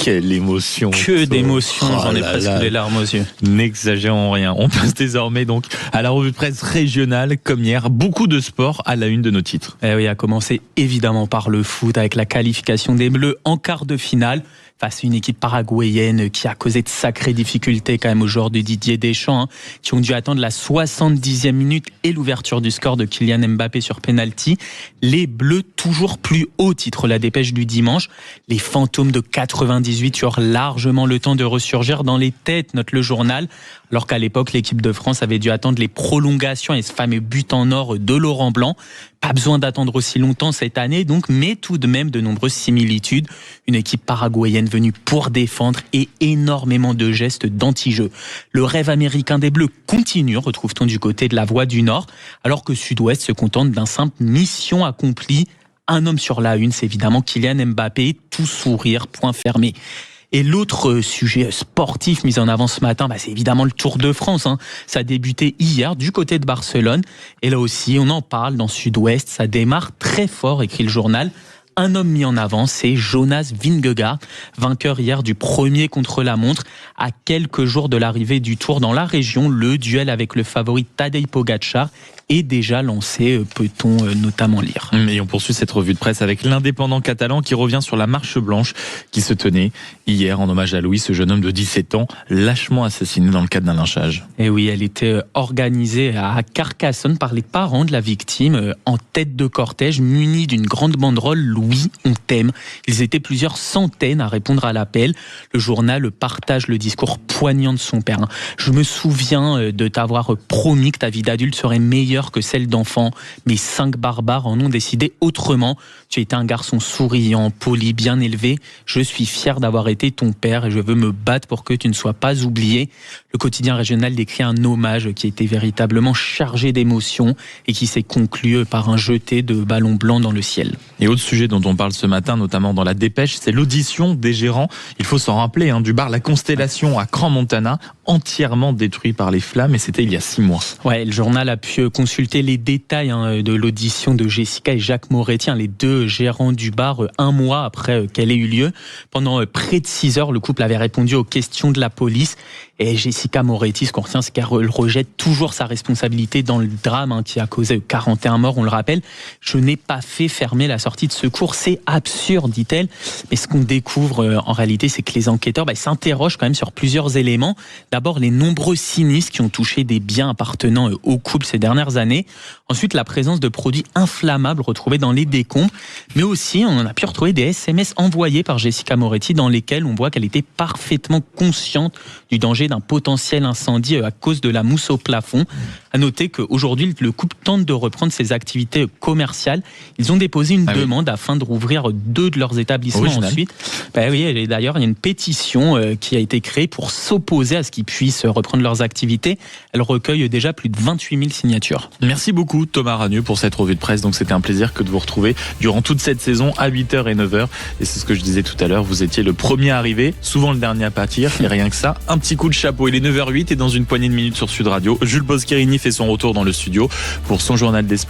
Quelle émotion. Que d'émotion, j'en ai presque les larmes aux yeux. N'exagérons rien. On passe désormais donc à la revue de presse régionale, comme hier. Beaucoup de sport à la une de nos titres. Eh oui, à commencer évidemment par le foot, avec la qualification des Bleus en quart de finale, face à une équipe paraguayenne qui a causé de sacrées difficultés quand même aux joueurs de Didier Deschamps, qui ont dû attendre la 70e minute et l'ouverture du score de Kylian Mbappé sur penalty. Les Bleus toujours plus haut, titre la dépêche du dimanche. Les fantômes de 98 eurent largement le temps de ressurgir dans les têtes, note le journal, alors qu'à l'époque, l'équipe de France avait dû attendre les prolongations et ce fameux but en or de Laurent Blanc. Pas besoin d'attendre aussi longtemps cette année, donc, mais tout de même de nombreuses similitudes. Une équipe paraguayenne venue pour défendre et énormément de gestes d'anti-jeu. Le rêve américain des Bleus continue, retrouve-t-on du côté de la Voie du Nord, alors que Sud-Ouest se contente d'un simple mission accomplie. Un homme sur la une, c'est évidemment Kylian Mbappé, tout sourire, point fermé. Et l'autre sujet sportif mis en avant ce matin, c'est évidemment le Tour de France. Ça a débuté hier du côté de Barcelone. Et là aussi, on en parle dans Sud-Ouest. Ça démarre très fort, écrit le journal. Un homme mis en avant, c'est Jonas Vingegaard, vainqueur hier du premier contre-la-montre. À quelques jours de l'arrivée du Tour dans la région, le duel avec le favori Tadej Pogačar est déjà lancé, peut-on notamment lire. Et on poursuit cette revue de presse avec l'Indépendant catalan qui revient sur la marche blanche qui se tenait hier en hommage à Louis, ce jeune homme de 17 ans, lâchement assassiné dans le cadre d'un lynchage. Et oui, elle était organisée à Carcassonne par les parents de la victime, en tête de cortège, munis d'une grande banderole « Louis, on t'aime ». Ils étaient plusieurs centaines à répondre à l'appel. Le journal partage le discours poignant de son père. Je me souviens de t'avoir promis que ta vie d'adulte serait meilleure que celle d'enfant, mais 5 barbares en ont décidé autrement. Tu étais un garçon souriant, poli, bien élevé. Je suis fier d'avoir été ton père et je veux me battre pour que tu ne sois pas oublié. Le quotidien régional décrit un hommage qui a été véritablement chargé d'émotions et qui s'est conclu par un jeté de ballons blancs dans le ciel. Et autre sujet dont on parle ce matin, notamment dans la dépêche, c'est l'audition des gérants. Il faut s'en rappeler, du bar La Constellation à Crans-Montana, entièrement détruit par les flammes, et c'était il y a 6 mois. Ouais, le journal a pu consulter les détails de l'audition de Jessica et Jacques Moretti, les deux gérants du bar, un mois après qu'elle ait eu lieu. Pendant près de 6 heures, le couple avait répondu aux questions de la police. Et Jessica Moretti, ce qu'on retient, c'est qu'elle rejette toujours sa responsabilité dans le drame qui a causé 41 morts, on le rappelle. Je n'ai pas fait fermer la sortie de secours, c'est absurde, dit-elle. Mais ce qu'on découvre en réalité, c'est que les enquêteurs s'interrogent quand même sur plusieurs éléments. D'abord, les nombreux sinistres qui ont touché des biens appartenant au couple ces dernières années. Ensuite, la présence de produits inflammables retrouvés dans les décombres. Mais aussi, on a pu retrouver des SMS envoyés par Jessica Moretti dans lesquels on voit qu'elle était parfaitement consciente du danger d'un potentiel incendie à cause de la mousse au plafond. À noter qu'aujourd'hui, le couple tente de reprendre ses activités commerciales. Ils ont déposé une demande afin de rouvrir 2 de leurs établissements ensuite. Oui, et d'ailleurs, il y a une pétition qui a été créée pour s'opposer à ce qu'ils puissent reprendre leurs activités. Elle recueille déjà plus de 28 000 signatures. Merci beaucoup Thomas Ragneux pour cette revue de presse. Donc c'était un plaisir que de vous retrouver durant toute cette saison à 8h et 9h. Et c'est ce que je disais tout à l'heure, vous étiez le premier arrivé, souvent le dernier à partir. Et rien que ça, un petit coup de chapeau. Il est 9h08 et dans une poignée de minutes sur Sud Radio, Jules Boscherini fait son retour dans le studio pour son journal des sports.